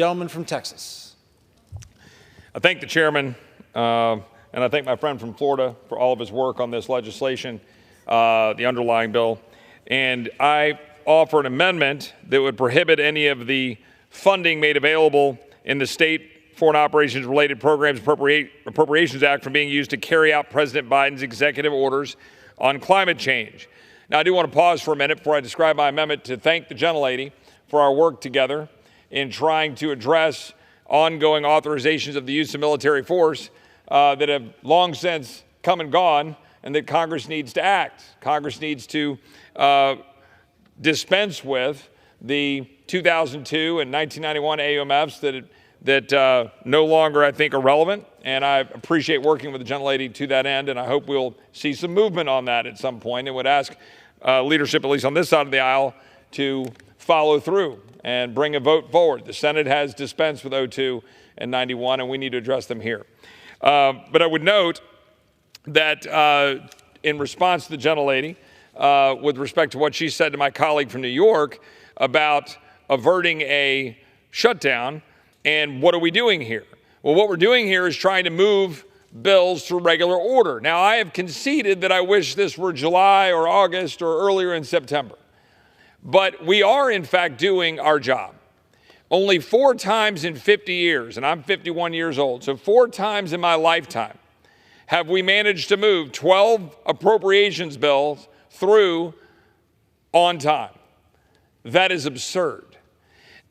Gentleman from Texas. I thank the chairman, and I thank my friend from Florida for all of his work on this legislation, the underlying bill. And I offer an amendment that would prohibit any of the funding made available in the State Foreign Operations Related Programs Appropriations Act from being used to carry out President Biden's executive orders on climate change. Now, I do want to pause for a minute before I describe my amendment to thank the gentlelady for our work together in trying to address ongoing authorizations of the use of military force that have long since come and gone, and that Congress needs to act. Congress needs to dispense with the 2002 and 1991 AUMFs that no longer, I think, are relevant. And I appreciate working with the gentlelady to that end, and I hope we'll see some movement on that at some point, and would ask leadership, at least on this side of the aisle, to follow through and bring a vote forward. The Senate has dispensed with 02 and 91, and we need to address them here. But I would note that in response to the gentlelady, with respect to what she said to my colleague from New York about averting a shutdown, and what are we doing here? Well, what we're doing here is trying to move bills through regular order. Now, I have conceded that I wish this were July or August or earlier in September. But we are, in fact, doing our job. Only 4 times in 50 years, and I'm 51 years old, so 4 times in my lifetime have we managed to move 12 appropriations bills through on time. That is absurd.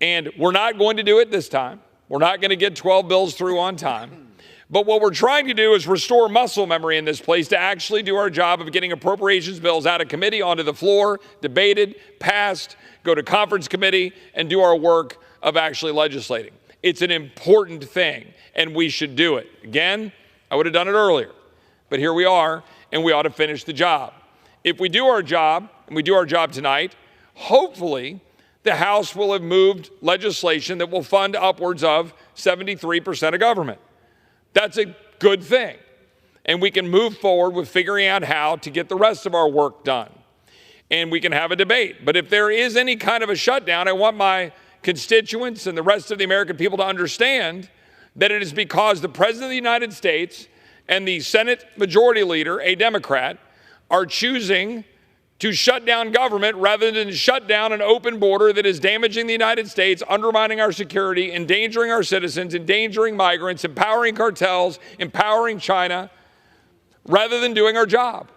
And we're not going to do it this time. We're not going to get 12 bills through on time. But what we're trying to do is restore muscle memory in this place to actually do our job of getting appropriations bills out of committee onto the floor, debated, passed, go to conference committee, and do our work of actually legislating. It's an important thing, and we should do it. Again, I would have done it earlier, but here we are, and we ought to finish the job. If we do our job, and we do our job tonight, hopefully the House will have moved legislation that will fund upwards of 73% of government. That's a good thing. And we can move forward with figuring out how to get the rest of our work done. And we can have a debate. But if there is any kind of a shutdown, I want my constituents and the rest of the American people to understand that it is because the President of the United States and the Senate Majority Leader, a Democrat, are choosing to shut down government rather than shut down an open border that is damaging the United States, undermining our security, endangering our citizens, endangering migrants, empowering cartels, empowering China, rather than doing our job.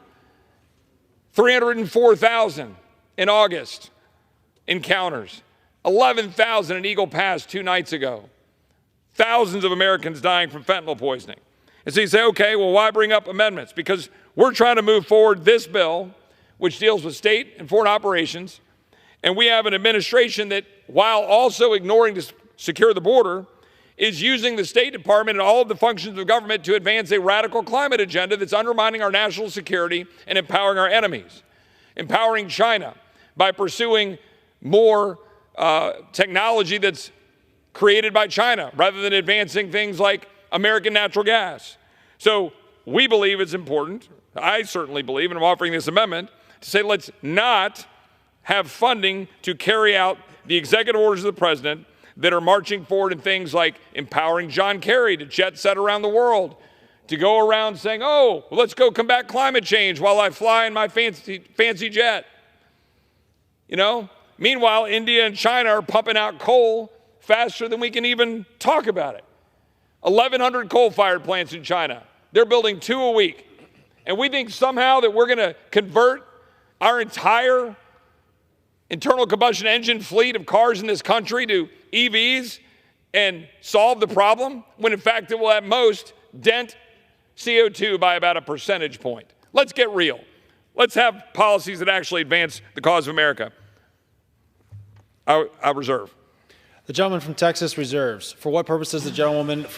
304,000 in August encounters, 11,000 in Eagle Pass 2 nights ago, thousands of Americans dying from fentanyl poisoning. And so you say, okay, well, why bring up amendments? Because we're trying to move forward this bill, which deals with state and foreign operations, and we have an administration that, while also ignoring to secure the border, is using the State Department and all of the functions of government to advance a radical climate agenda that's undermining our national security and empowering our enemies, empowering China by pursuing more technology that's created by China rather than advancing things like American natural gas. So we believe it's important, I certainly believe, and I'm offering this amendment, to say let's not have funding to carry out the executive orders of the president that are marching forward in things like empowering John Kerry to jet set around the world, to go around saying, oh, well, let's go combat climate change while I fly in my fancy jet. You know? Meanwhile, India and China are pumping out coal faster than we can even talk about it. 1,100 coal-fired plants in China. They're building 2 a week. And we think somehow that we're going to convert our entire internal combustion engine fleet of cars in this country to EVs and solve the problem, when in fact it will at most dent CO2 by about a percentage point. Let's get real. Let's have policies that actually advance the cause of America. I reserve. The gentleman from Texas reserves. For what purpose does the gentlewoman from